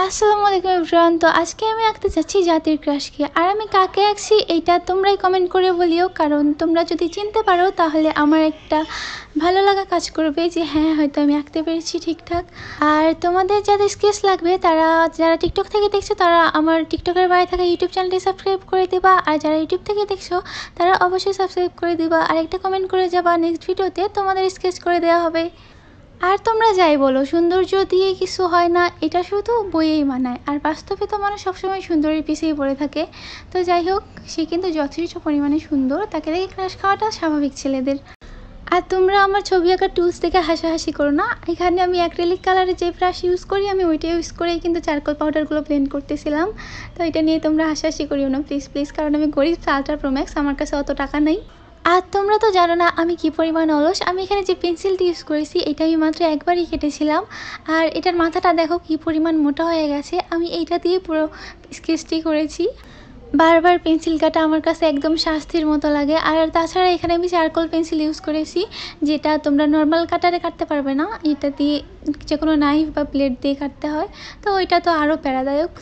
আসসালামু আলাইকুম এভরিওয়ান। তো আজকে আমি আঁকতে চাচ্ছি জাতির ক্রাশকে। আর আমি কাকে আঁকছি এইটা তোমরাই কমেন্ট করে বলিও, কারণ তোমরা যদি চিনতে পারো তাহলে আমার একটা ভালো লাগা কাজ করবে যে হ্যাঁ হয়তো আমি আঁকতে পেরেছি ঠিকঠাক। আর তোমাদের যাদের স্কেচ লাগবে তারা যারা টিকটক থেকে দেখছো তারা আমার টিকটকের বাইরে থাকা ইউটিউব চ্যানেলটি সাবস্ক্রাইব করে দেবা, আর যারা ইউটিউব থেকে দেখছো তারা অবশ্যই সাবস্ক্রাইব করে দিবা আর একটা কমেন্ট করে যাবা, নেক্সট ভিডিওতে তোমাদের স্কেচ করে দেওয়া হবে। আর তোমরা যাই বলো সৌন্দর্য দিয়ে কিছু হয় না, এটা শুধু বইয়েই মানায়, আর বাস্তবে তো মানুষ সবসময় সুন্দরীর পিছিয়েই পড়ে থাকে। তো যাই হোক, সে কিন্তু যথেষ্ট পরিমাণে সুন্দর, তাকে দেখে ক্রাশ খাওয়াটা স্বাভাবিক ছেলেদের। আর তোমরা আমার ছবি আঁকার টুলস দেখে হাসাহাসি করো না। এখানে আমি অ্যাক্রিলিক কালারের যে ব্রাশ ইউজ করি আমি ওইটা ইউজ করেই কিন্তু চারকোল পাউডারগুলো ব্লেন্ড করতেছিলাম। তো এটা নিয়ে তোমরা হাসাহাসি করিও না প্লিজ প্লিজ, কারণ আমি গরিব আলট্রা প্রো ম্যাক্স, আমার কাছে অত টাকা নেই। আর তোমরা তো জানো না আমি কি পরিমাণ অলস। আমি এখানে যে পেন্সিলটি ইউজ করেছি এটা আমি মাত্র একবারই কেটেছিলাম, আর এটার মাথাটা দেখো কি পরিমাণ মোটা হয়ে গেছে। আমি এইটা দিয়ে পুরো স্কেচটি করেছি। বারবার পেন্সিল কাটা আমার কাছে একদম শাস্তির মতো লাগে। আর তাছাড়া এখানে আমি চারকোল পেন্সিল ইউজ করেছি, যেটা তোমরা নর্মাল কাটারে কাটতে পারবে না, এটা দিয়ে যে কোনো নাইফ বা প্লেট দিয়ে কাটতে হয়। তো ওইটা তো আরও প্যারাদায়ক।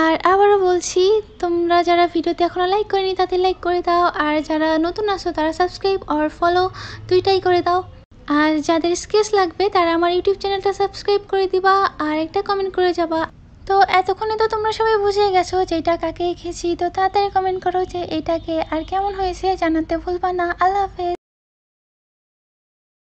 আর আবারও বলছি, তোমরা যারা ভিডিওতে এখনও লাইক করেনি তাদের লাইক করে দাও, আর যারা নতুন আসো তারা সাবস্ক্রাইব আর ফলো দুইটাই করে দাও। আর যাদের স্কেচ লাগবে তারা আমার ইউটিউব চ্যানেলটা সাবস্ক্রাইব করে দিবা আর একটা কমেন্ট করে যাবা। তো এতক্ষণে তো তোমরা সবাই বুঝে গেছো যে এটা কাকে এঁকেছি, তো তাড়াতাড়ি কমেন্ট করো যে এটাকে, আর কেমন হয়েছে জানাতে ভুলবা না। আল্লাহ হাফেজ।